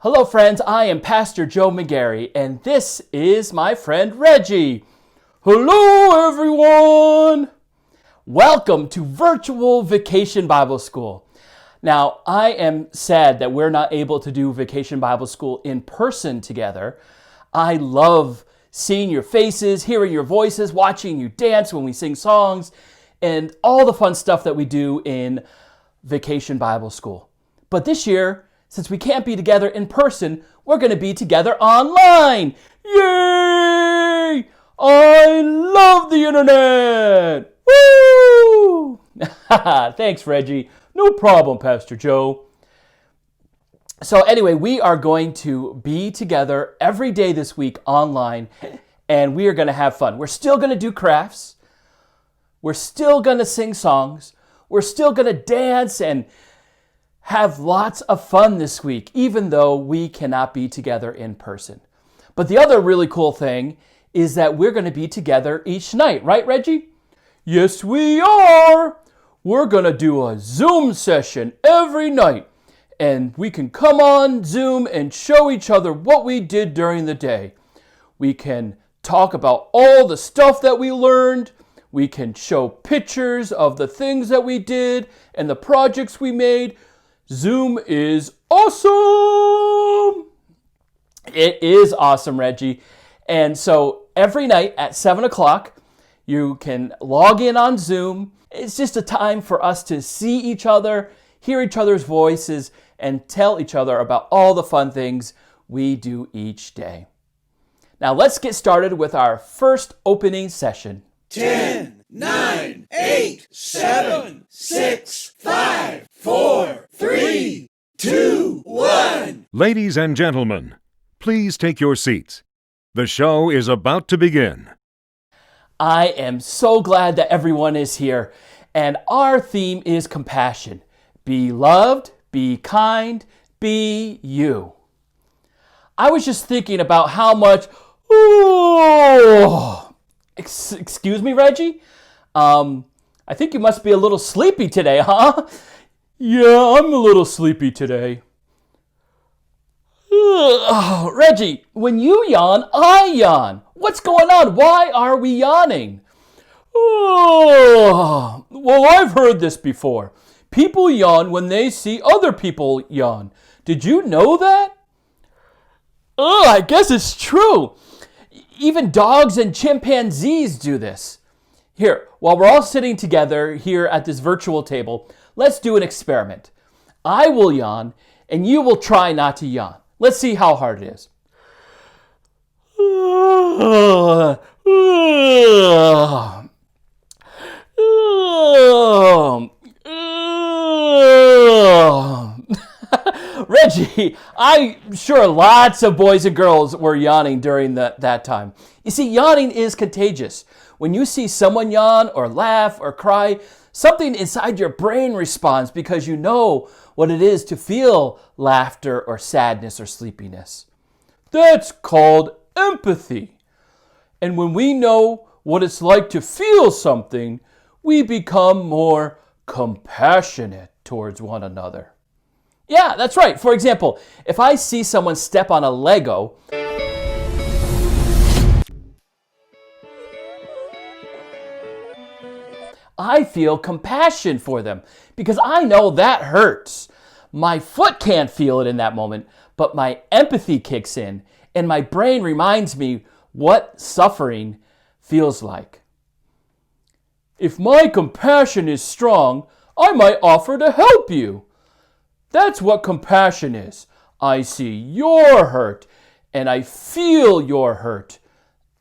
Hello, friends. I am Pastor Joe McGarry, and this is my friend Reggie. Hello, everyone. Welcome to Virtual Vacation Bible School. Now, I am sad that we're not able to do Vacation Bible School in person together. I love seeing your faces, hearing your voices, watching you dance when we sing songs, and all the fun stuff that we do in Vacation Bible School. But this year, since we can't be together in person, we're going to be together online. Yay! I love the internet! Woo! Thanks, Reggie. No problem, Pastor Joe. So anyway, we are going to be together every day this week online, and we are going to have fun. We're still going to do crafts. We're still going to sing songs. We're still going to dance and have lots of fun this week, even though we cannot be together in person. But the other really cool thing is that we're going to be together each night, right, Reggie? Yes, we are. We're going to do a Zoom session every night, and we can come on Zoom and show each other what we did during the day. We can talk about all the stuff that we learned. We can show pictures of the things that we did and the projects we made. Zoom is awesome! It is awesome, Reggie. And so every night at 7 o'clock, you can log in on Zoom. It's just a time for us to see each other, hear each other's voices, and tell each other about all the fun things we do each day. Now let's get started with our first opening session. 10, 9, 8, 7, 6, 5, 4, 3, 2, 1. Ladies and gentlemen, please take your seats. The show is about to begin. I am so glad that everyone is here, and our theme is compassion. Be loved, be kind, be you. I was just thinking about how much... Excuse me, Reggie? I think you must be a little sleepy today, huh? Yeah, I'm a little sleepy today. Reggie, when you yawn, I yawn. What's going on? Why are we yawning? Well, I've heard this before. People yawn when they see other people yawn. Did you know that? I guess it's true. Even dogs and chimpanzees do this. Here, while we're all sitting together here at this virtual table, let's do an experiment. I will yawn, and you will try not to yawn. Let's see how hard it is. Reggie, I'm sure lots of boys and girls were yawning during that time. You see, yawning is contagious. When you see someone yawn or laugh or cry, something inside your brain responds because you know what it is to feel laughter or sadness or sleepiness. That's called empathy. And when we know what it's like to feel something, we become more compassionate towards one another. Yeah, that's right. For example, if I see someone step on a Lego, I feel compassion for them because I know that hurts. My foot can't feel it in that moment, but my empathy kicks in and my brain reminds me what suffering feels like. If my compassion is strong, I might offer to help you. That's what compassion is. I see your hurt and I feel your hurt.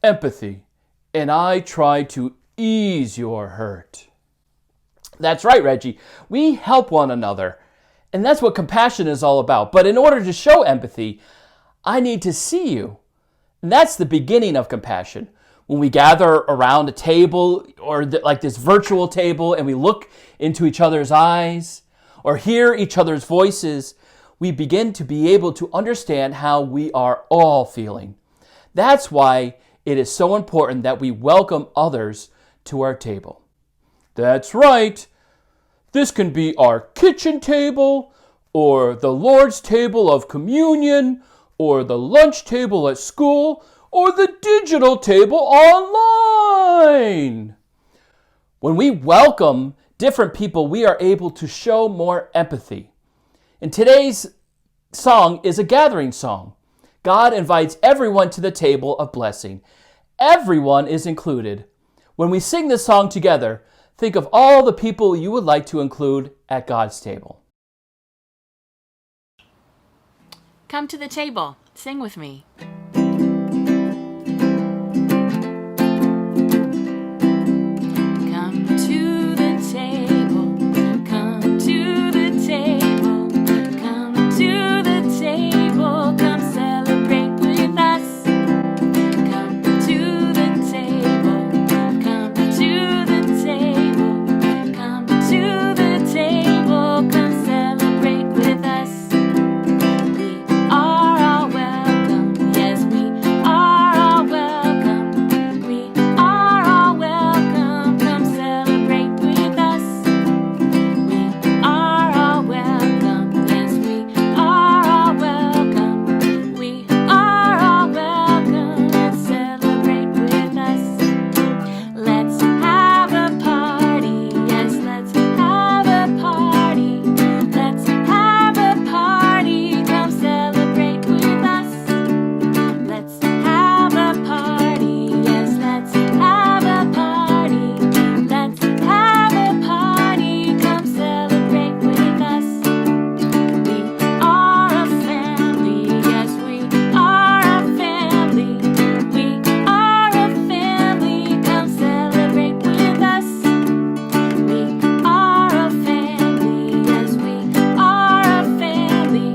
Empathy. And I try to ease your hurt. That's right, Reggie. We help one another. And that's what compassion is all about. But in order to show empathy, I need to see you. And that's the beginning of compassion. When we gather around a table or like this virtual table and we look into each other's eyes or hear each other's voices, we begin to be able to understand how we are all feeling. That's why it is so important that we welcome others to our table. That's right. This can be our kitchen table or the Lord's table of communion, or the lunch table at school, or the digital table online. When we welcome different people, we are able to show more empathy. And today's song is a gathering song. God invites everyone to the table of blessing. Everyone is included. When we sing this song together, think of all the people you would like to include at God's table. Come to the table. Sing with me. Come to the table. Come to the table. Come to the table. Come celebrate with us. Come to the table. Come to the table. Come to the table. Come celebrate with us. We are all welcome. Yes, we are all welcome. We are all welcome. Come celebrate with us. We are all welcome. Yes, we are all welcome. We are all welcome. Let's celebrate with us. Let's have a party. Yes, let's have a party. Let's have a party. Come celebrate with us. Let's have a party. Yes, let's have a party. Let's have a party. Come celebrate with us. We are a family. Yes, we are a family. We are a family. Come celebrate with us. We are a family. Yes, we are a family.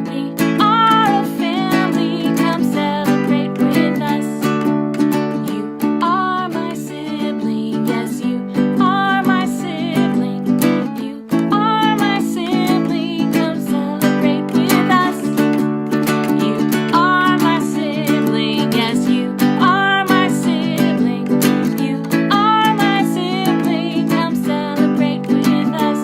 We are a family. Come celebrate with us. You are my sibling. Yes, you are my sibling. You are my sibling. Come celebrate with us. You are my sibling. Yes, you are my sibling. You are my sibling. Come celebrate with us.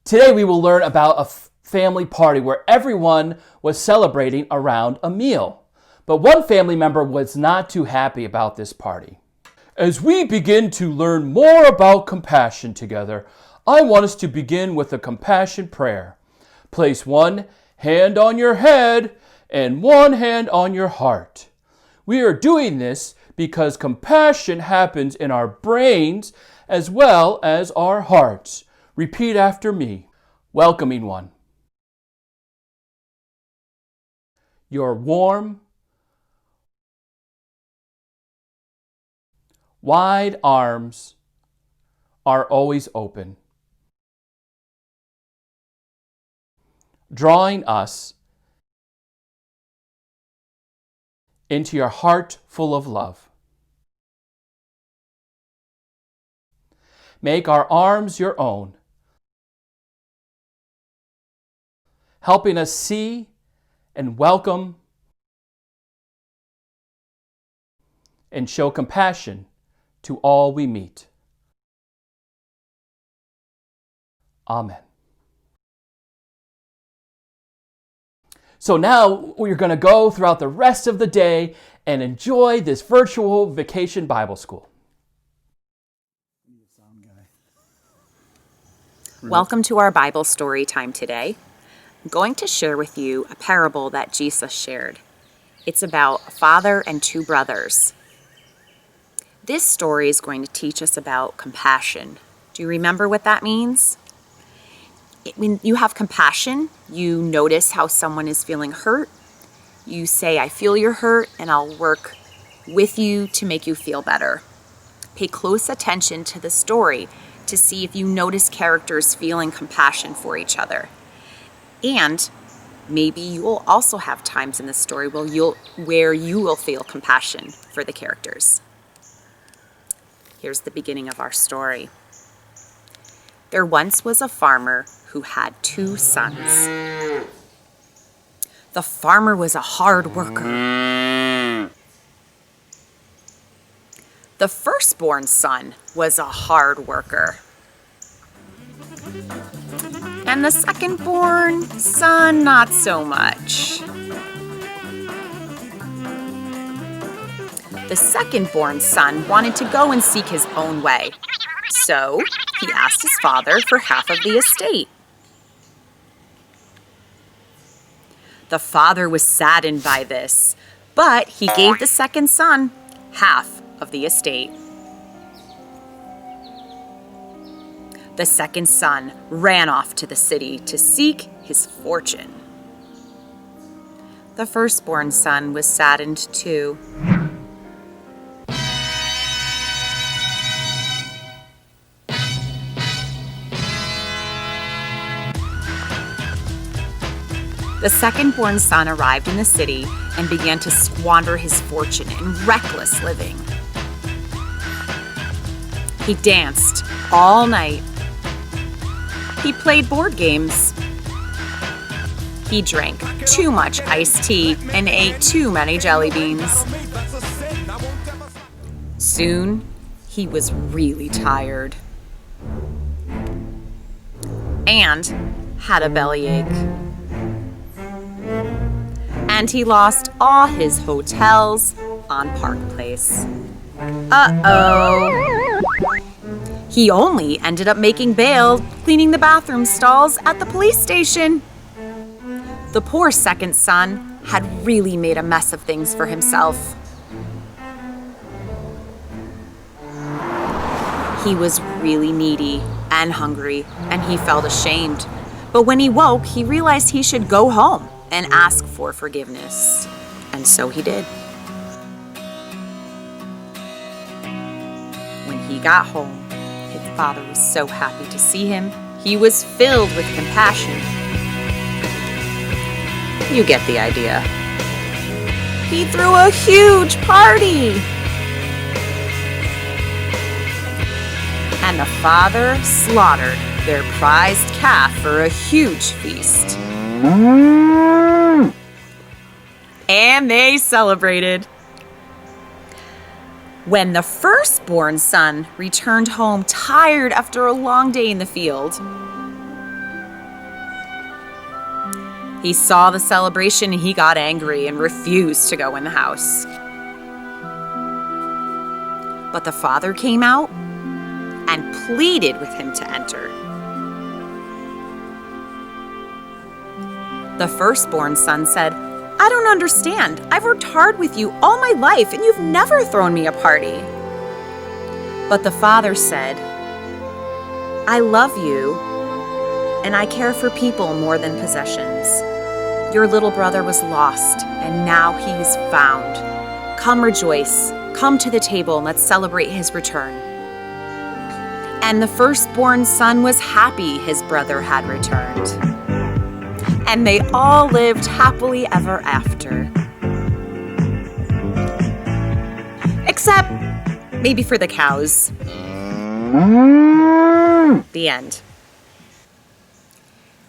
Today we will learn about a family party where everyone was celebrating around a meal. But one family member was not too happy about this party. As we begin to learn more about compassion together, I want us to begin with a compassion prayer. Place one hand on your head and one hand on your heart. We are doing this because compassion happens in our brains as well as our hearts. Repeat after me. Welcoming one. Your warm, wide arms are always open, drawing us into your heart full of love. Make our arms your own, helping us see and welcome and show compassion to all we meet. Amen. So now we're going to go throughout the rest of the day and enjoy this virtual vacation Bible school. Welcome to our Bible story time today. I'm going to share with you a parable that Jesus shared. It's about a father and two brothers. This story is going to teach us about compassion. Do you remember what that means? When you have compassion, you notice how someone is feeling hurt. You say, I feel you're hurt, and I'll work with you to make you feel better. Pay close attention to the story to see if you notice characters feeling compassion for each other. And maybe you will also have times in the story where you will feel compassion for the characters. Here's the beginning of our story. There once was a farmer who had two sons. The farmer was a hard worker. The firstborn son was a hard worker. And the second-born son, not so much. The second-born son wanted to go and seek his own way, so he asked his father for half of the estate. The father was saddened by this, but he gave the second son half of the estate. The second son ran off to the city to seek his fortune. The firstborn son was saddened too. The second-born son arrived in the city and began to squander his fortune in reckless living. He danced all night. He played board games. He drank too much iced tea and ate too many jelly beans. Soon, he was really tired and had a bellyache. And he lost all his hotels on Park Place. Uh-oh. He only ended up making bail cleaning the bathroom stalls at the police station. The poor second son had really made a mess of things for himself. He was really needy and hungry, and he felt ashamed. But when he woke, he realized he should go home and ask for forgiveness. And so he did. When he got home, his father was so happy to see him. He was filled with compassion. You get the idea. He threw a huge party. And the father slaughtered their prized calf for a huge feast. And they celebrated. When the firstborn son returned home tired after a long day in the field, he saw the celebration and he got angry and refused to go in the house. But the father came out and pleaded with him to enter. The firstborn son said, "I don't understand. I've worked hard with you all my life and you've never thrown me a party." But the father said, "I love you and I care for people more than possessions. Your little brother was lost and now he is found. Come rejoice, come to the table and let's celebrate his return." And the firstborn son was happy his brother had returned. And they all lived happily ever after. Except maybe for the cows. The end.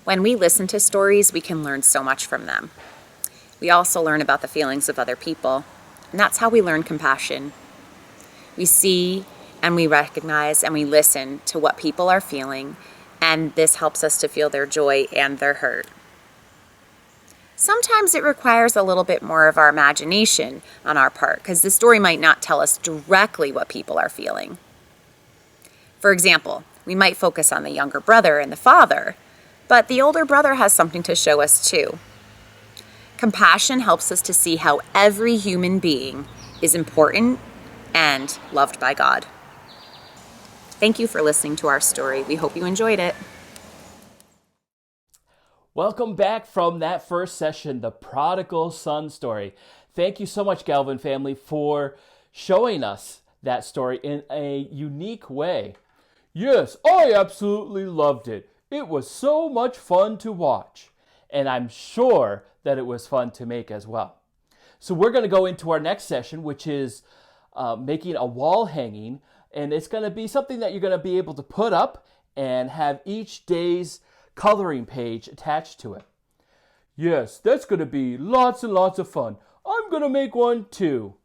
When we listen to stories, we can learn so much from them. We also learn about the feelings of other people, and that's how we learn compassion. We see and we recognize and we listen to what people are feeling, and this helps us to feel their joy and their hurt. Sometimes it requires a little bit more of our imagination on our part, because the story might not tell us directly what people are feeling. For example, we might focus on the younger brother and the father, but the older brother has something to show us too. Compassion helps us to see how every human being is important and loved by God. Thank you for listening to our story. We hope you enjoyed it. Welcome back from that first session, the prodigal son story. Thank you so much, Galvin family, for showing us that story in a unique way. Yes, I absolutely loved it. It was so much fun to watch, and I'm sure that it was fun to make as well. So we're going to go into our next session, which is making a wall hanging, and it's going to be something that you're going to be able to put up and have each day's coloring page attached to it. Yes, that's going to be lots and lots of fun. I'm going to make one too.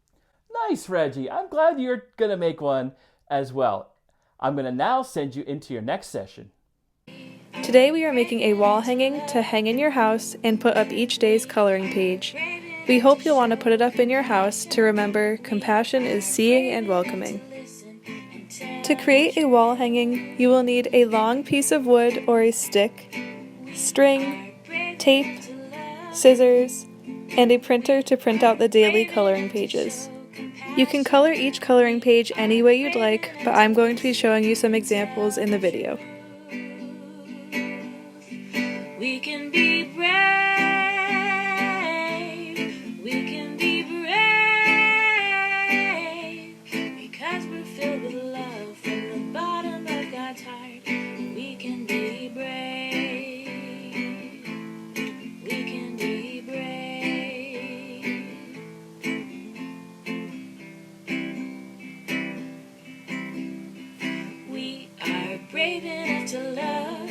Nice, Reggie. I'm glad you're going to make one as well. I'm going to now send you into your next session. Today we are making a wall hanging to hang in your house and put up each day's coloring page. We hope you'll want to put it up in your house to remember compassion is seeing and welcoming. To create a wall hanging, you will need a long piece of wood or a stick, string, tape, scissors, and a printer to print out the daily coloring pages. You can color each coloring page any way you'd like, but I'm going to be showing you some examples in the video. We can be brave. We can be brave because we're filled with love from the bottom of God's heart. We can be brave. We can be brave. We are brave enough to love.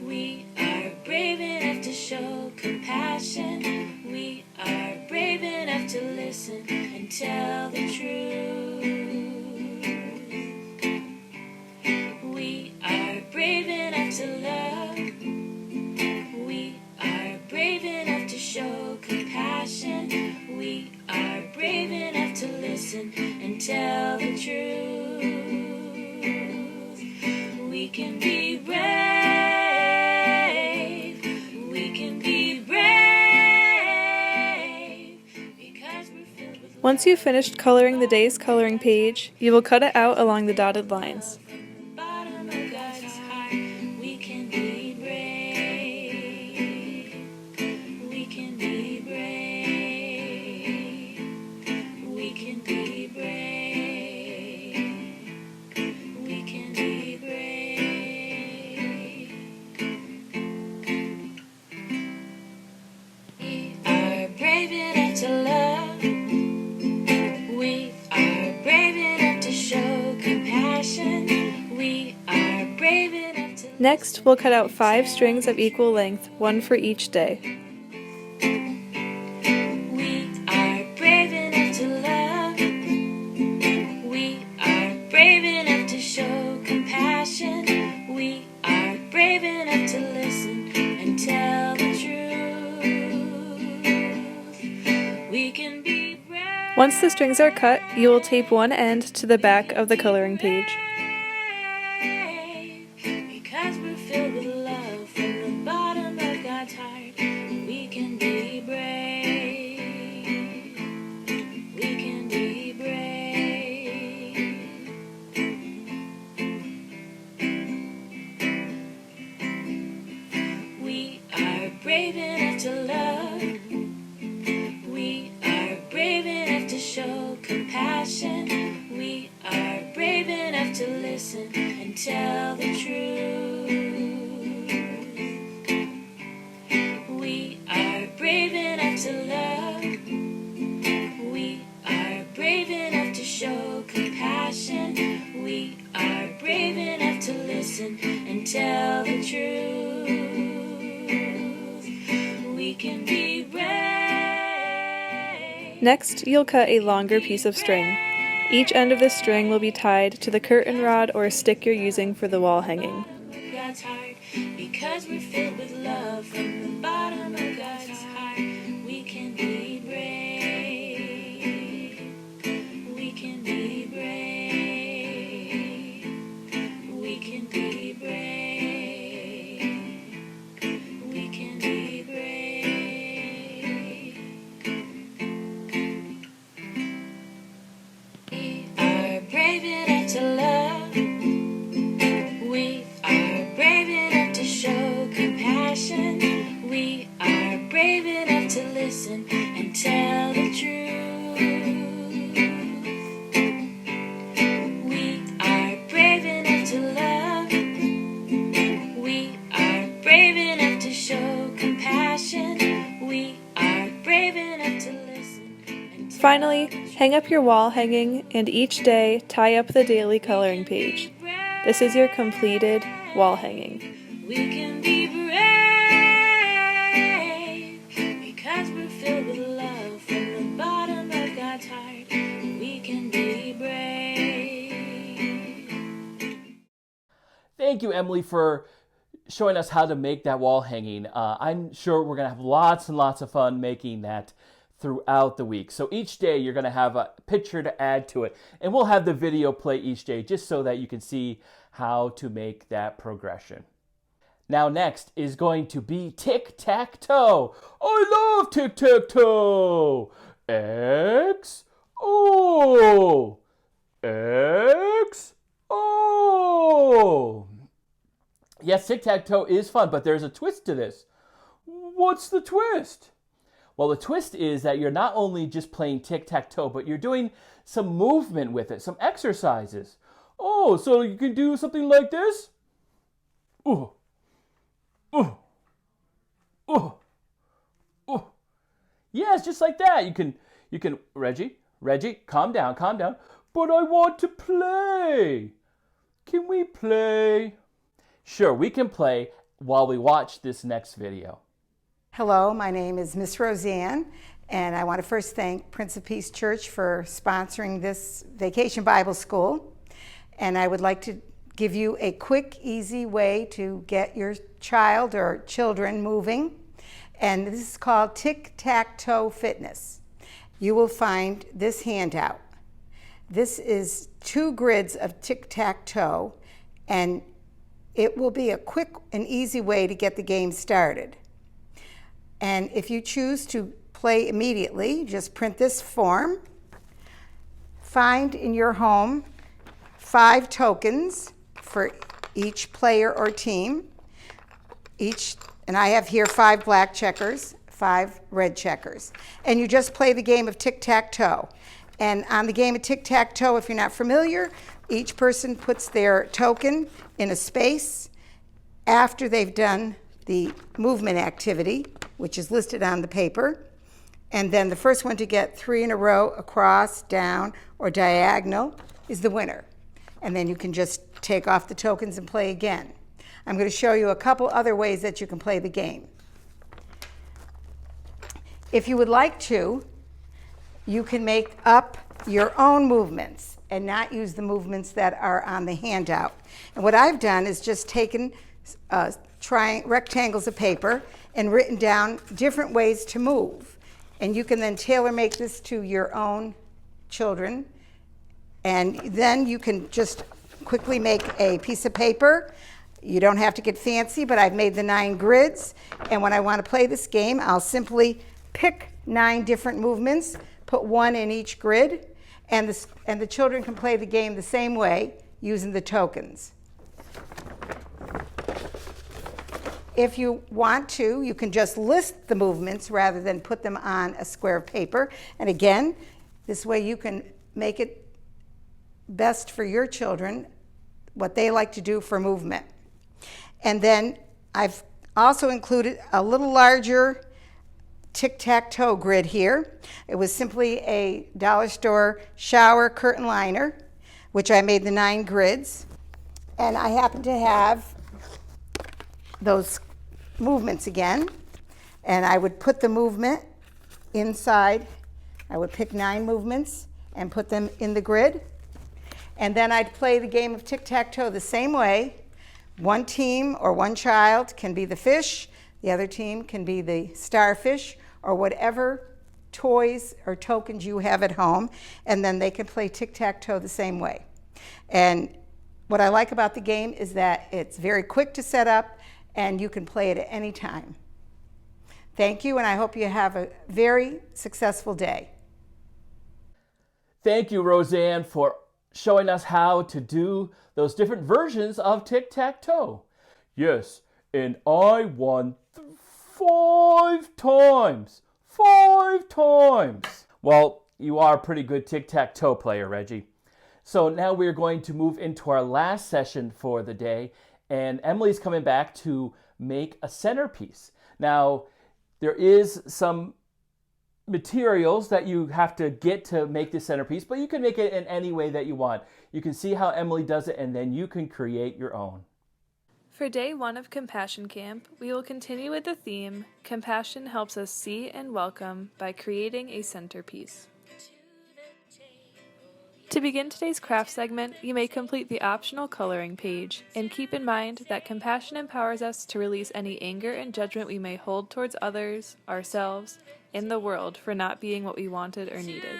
We are brave enough to show compassion. We are brave enough to listen and tell the truth. We are brave enough to love. We are brave enough to show compassion. We are brave enough to listen and tell the truth. We can be brave. Once you've finished coloring the day's coloring page, you will cut it out along the dotted lines. Next, we'll cut out 5 strings of equal length, one for each day. We are brave enough to love. We are brave enough to show compassion. We are brave enough to listen and tell the truth. We can be brave. Once the strings are cut, you will tape one end to the back of the coloring page. Because we're filled with love from the bottom of God's heart. We can be brave. We can be brave. We are brave enough to love. We are brave enough to show compassion. We are brave enough to listen and tell the truth. We are brave enough to love. We are brave enough to show compassion. We are brave enough to listen and tell the truth. We can be brave. Next, you'll cut a longer piece of string. Each end of the string will be tied to the curtain rod or stick you're using for the wall hanging. God's heart, because we're filled with love from the bottom of God's heart. We can be brave. We can be brave. We can be brave. We can be brave. We are brave enough to love. We are brave enough to show compassion. We are brave enough to listen and tell the truth. We are brave enough to love. We are brave enough to show compassion. We are brave enough to listen and tell. Finally, hang up your wall hanging and each day tie up the daily coloring page. This is your completed wall hanging. We can be brave because we're filled with love from the bottom of God's heart. thank you, Emily, for showing us how to make that wall hanging. I'm sure we're going to have lots and lots of fun making that throughout the week. So each day you're going to have a picture to add to it. And we'll have the video play each day just so that you can see how to make that progression. Now next is going to be tic-tac-toe. I love tic-tac-toe. X, O, X, O. Yes, tic-tac-toe is fun, but there's a twist to this. What's the twist? Well, the twist is that you're not only just playing tic-tac-toe, but you're doing some movement with it, some exercises. Oh, so you can do something like this? Ooh. Ooh. Ooh. Ooh. Yes, just like that. You can, Reggie, calm down. But I want to play. Can we play? Sure, we can play while we watch this next video. Hello, my name is Miss Roseanne, and I want to first thank Prince of Peace Church for sponsoring this Vacation Bible School. And I would like to give you a quick, easy way to get your child or children moving. And this is called Tic-Tac-Toe Fitness. You will find this handout. This is 2 grids of tic-tac-toe, and it will be a quick and easy way to get the game started. And if you choose to play immediately, just print this form. Find in your home 5 tokens for each player or team. And I have here 5 black checkers, 5 red checkers. And you just play the game of tic-tac-toe. And on the game of tic-tac-toe, if you're not familiar, each person puts their token in a space after they've done the movement activity, which is listed on the paper. And then the first one to get 3 in a row across, down, or diagonal is the winner. And then you can just take off the tokens and play again. I'm going to show you a couple other ways that you can play the game. If you would like to, you can make up your own movements and not use the movements that are on the handout. And what I've done is just taken rectangles of paper and written down different ways to move. And you can then tailor make this to your own children. And then you can just quickly make a piece of paper. You don't have to get fancy, but I've made the 9 grids. And when I want to play this game, I'll simply pick 9 different movements, put 1 in each grid, and the children can play the game the same way using the tokens. If you want to, you can just list the movements rather than put them on a square of paper. And again, this way you can make it best for your children, what they like to do for movement. And then I've also included a little larger tic-tac-toe grid here. It was simply a dollar store shower curtain liner, which I made the 9 grids. And I happen to have those movements again. And I would put the movement inside. I would pick 9 movements and put them in the grid. And then I'd play the game of tic-tac-toe the same way. One team or one child can be the fish, the other team can be the starfish, or whatever toys or tokens you have at home, and then they can play tic-tac-toe the same way. And what I like about the game is that it's very quick to set up, and you can play it at any time. Thank you, and I hope you have a very successful day. Thank you, Roseanne, for showing us how to do those different versions of tic-tac-toe. Yes, and I won 5 times. 5 times. Well, you are a pretty good tic-tac-toe player, Reggie. So now we're going to move into our last session for the day, and Emily's coming back to make a centerpiece. Now, there is some materials that you have to get to make this centerpiece, but you can make it in any way that you want. You can see how Emily does it, and then you can create your own. For day 1 of Compassion Camp, we will continue with the theme, Compassion helps us see and welcome by creating a centerpiece. To begin today's craft segment, you may complete the optional coloring page, and keep in mind that compassion empowers us to release any anger and judgment we may hold towards others, ourselves, and the world for not being what we wanted or needed.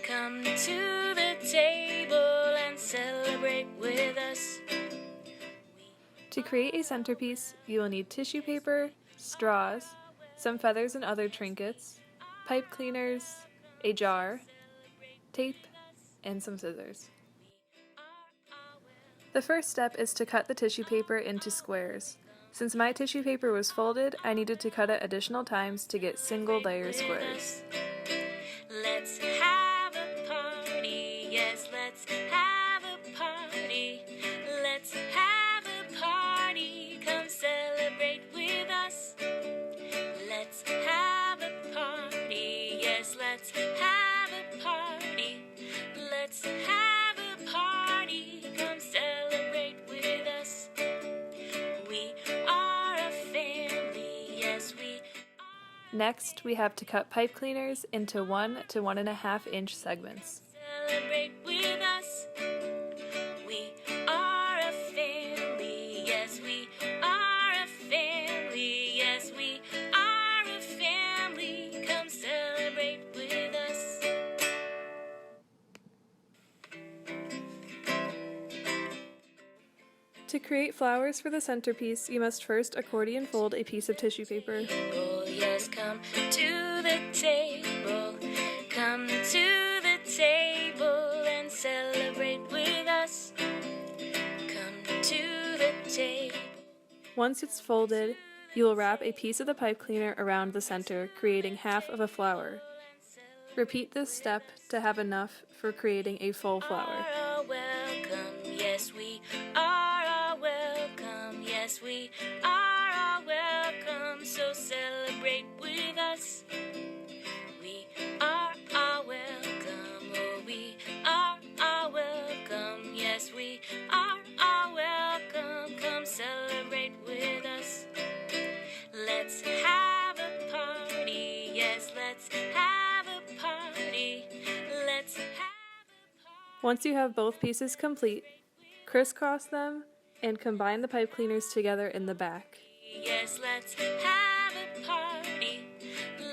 Come to the table and celebrate with us. To create a centerpiece, you will need tissue paper, straws, some feathers and other trinkets, pipe cleaners, a jar, tape, and some scissors. The first step is to cut the tissue paper into squares. Since my tissue paper was folded, I needed to cut it additional times to get single layer squares. Let's have a party, yes, let's have a party. Let's have a party, come celebrate with us. Let's have a party, yes, let's have a party. Let's have a party, come celebrate with us. We are a family, yes, we are. Next, we have to cut pipe cleaners into 1 to 1.5 inch segments. Celebrate with us. We are a family, yes, we are a family, yes, we are a family. Come celebrate with us. To create flowers for the centerpiece, you must first accordion fold a piece of tissue paper. Oh, yes, come to the table. Come to the table and celebrate with us. Come to the table. Once it's folded, you will wrap a piece of the pipe cleaner around the center, creating half of a flower. Repeat this step to have enough for creating a full flower. Are welcome, yes, we are welcome, yes, we are welcome, so celebrate with us. We are welcome, oh, we are welcome, yes, we are welcome, come celebrate with us. Let's have a party, yes, let's have a party. Let's have a party. Once you have both pieces complete, crisscross them and combine the pipe cleaners together in the back. Yes, let's have a party.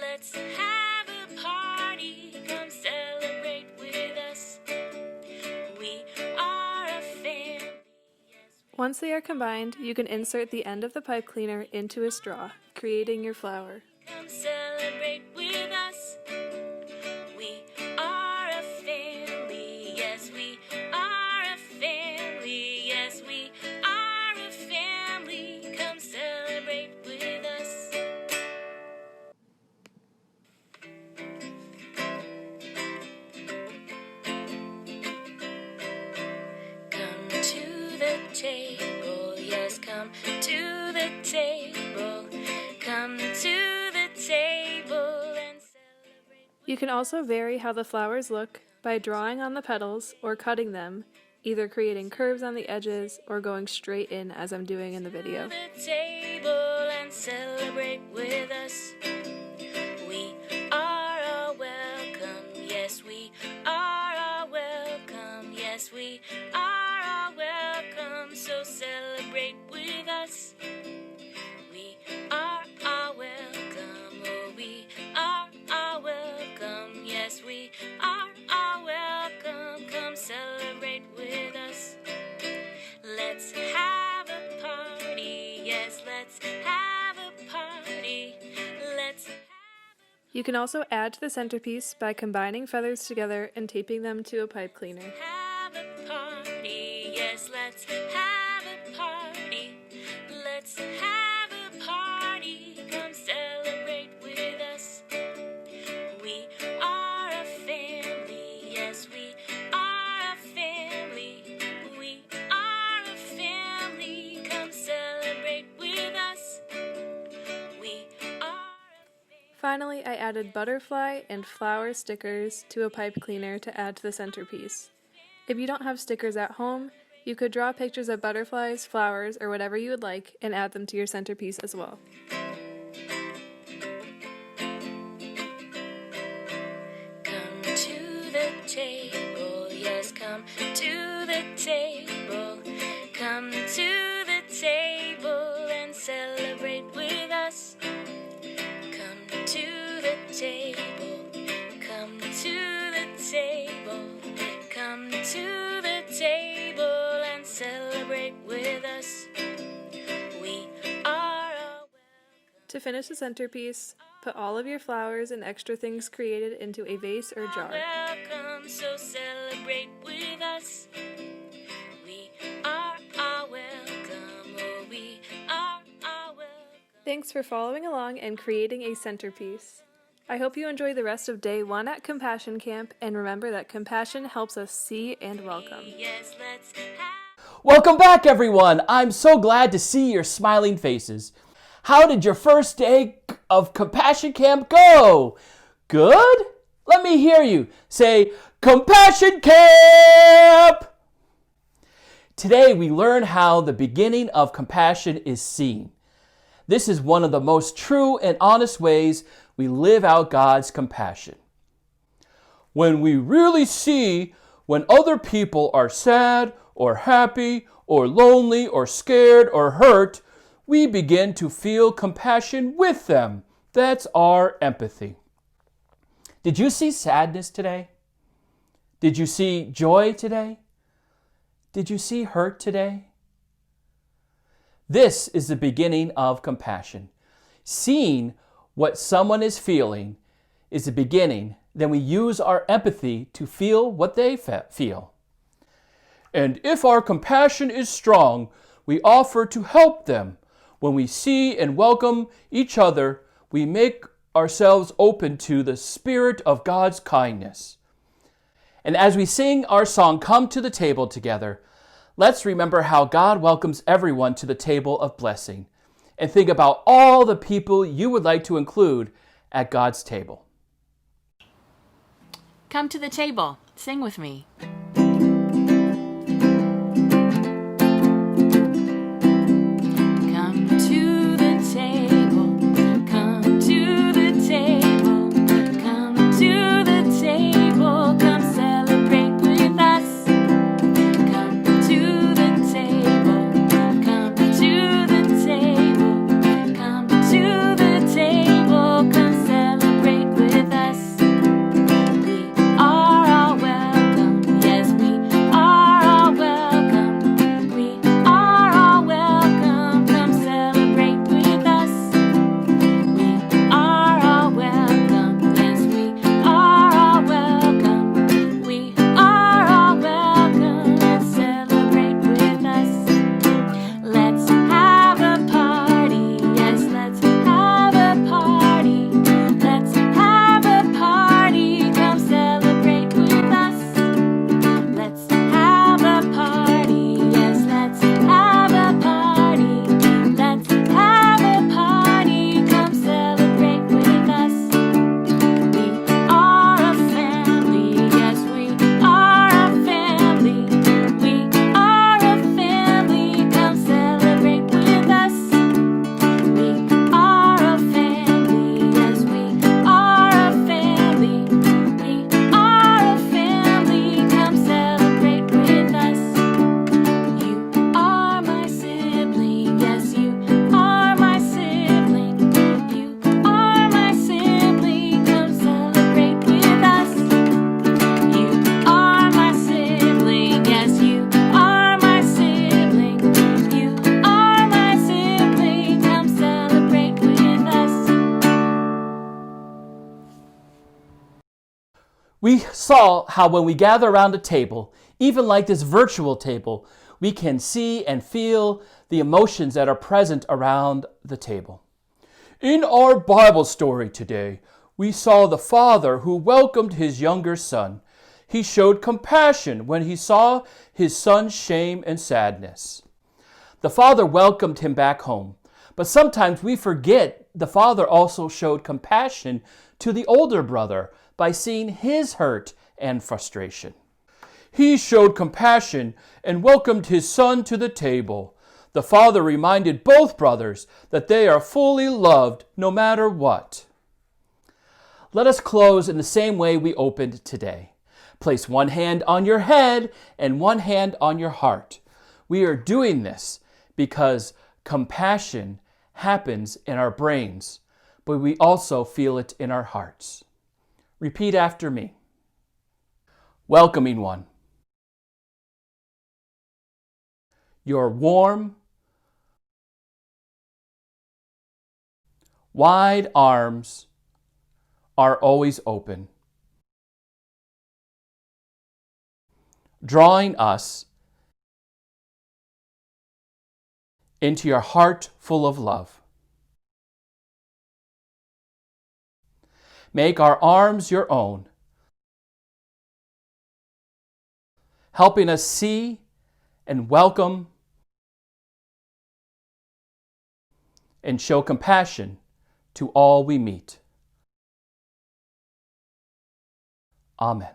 Let's have a party. Come celebrate with us. We are a family. Once they are combined, you can insert the end of the pipe cleaner into a straw, creating your flower. Come celebrate with us. We are a family. Yes, we are a family. Yes, we are a family. Come celebrate with us. Come to the table. Yes, come to the table. Come to the table and celebrate. You can also vary how the flowers look by drawing on the petals or cutting them, either creating curves on the edges or going straight in as I'm doing in the video. The table and celebrate with us. We are welcome, yes, we are welcome, yes, we are welcome, so celebrate with us. We are welcome, oh, we are welcome, yes, we are welcome, come celebrate with us. Let's have a party, yes, let's have a party. Let's have You can also add to the centerpiece by combining feathers together and taping them to a pipe cleaner. a party, yes, let's have a party. Let's have a party, come celebrate with us. We are a family, yes, we are a family. We are a family, come celebrate with us. We are Finally, I added butterfly and flower stickers to a pipe cleaner to add to the centerpiece. If you don't have stickers at home, you could draw pictures of butterflies, flowers, or whatever you would like and add them to your centerpiece as well. come to the table. To finish the centerpiece, put all of your flowers and extra things created into a vase or jar. Welcome, so celebrate with us. We are welcome. Oh, we are welcome. Thanks for following along and creating a centerpiece. I hope you enjoy the rest of day 1 at Compassion Camp, and remember that compassion helps us see and welcome. Yes, let's have. Welcome back, everyone. I'm so glad to see your smiling faces. How did your first day of Compassion Camp go? Good? Let me hear you say, Compassion Camp! Today we learn how the beginning of compassion is seen. This is one of the most true and honest ways we live out God's compassion. When we really see when other people are sad or happy or lonely or scared or hurt, we begin to feel compassion with them. That's our empathy. Did you see sadness today? Did you see joy today? Did you see hurt today? This is the beginning of compassion. Seeing what someone is feeling is the beginning. Then we use our empathy to feel what they feel. And if our compassion is strong, we offer to help them. When we see and welcome each other, we make ourselves open to the Spirit of God's kindness. And as we sing our song, Come to the Table Together, let's remember how God welcomes everyone to the table of blessing. And think about all the people you would like to include at God's table. Come to the table. Sing with me. Come to the table. Come to the table. Come to the table. Come celebrate with us. Come to the table. Come to the table. Come to the table. Come celebrate with us. We are all welcome. Yes, we are all welcome. We are all welcome. Come celebrate with us. We are all welcome. Yes, we are all welcome. We are all welcome. Let's celebrate with us. Let's have a party. Yes, let's have a party. Let's have a party. Come celebrate with us. Let's have a party. Yes, let's have a party. Let's have a party. Come celebrate with us. We are a family. Yes, we are a family. We are a family. Come celebrate with us. We are a family. Yes, we are a family. We are a family. Come celebrate with us. You are my sibling. Yes, you are my sibling. You are my sibling. Come celebrate with us. You are my sibling. Yes, you are my sibling. You are my sibling. Come celebrate with us. We saw how when we gather around a table, even like this virtual table, we can see and feel the emotions that are present around the table. In our Bible story today, we saw the father who welcomed his younger son. He showed compassion when he saw his son's shame and sadness. The father welcomed him back home, but sometimes we forget the father also showed compassion to the older brother by seeing his hurt and frustration. He showed compassion and welcomed his son to the table. The father reminded both brothers that they are fully loved no matter what. Let us close in the same way we opened today. Place one hand on your head and one hand on your heart. We are doing this because compassion happens in our brains, but we also feel it in our hearts. Repeat after me. Welcoming one. You're warm, wide arms are always open, drawing us into your heart full of love. Make our arms your own, helping us see and welcome and show compassion to all we meet. Amen.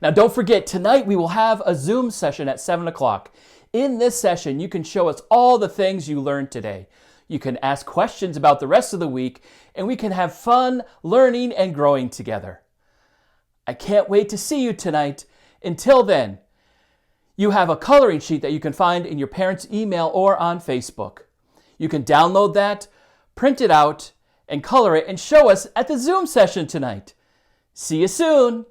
Now don't forget, tonight we will have a Zoom session at 7 o'clock. In this session, you can show us all the things you learned today. You can ask questions about the rest of the week, and we can have fun learning and growing together. I can't wait to see you tonight. Until then, you have a coloring sheet that you can find in your parents' email or on Facebook. You can download that, print it out, and color it and show us at the Zoom session tonight. See you soon.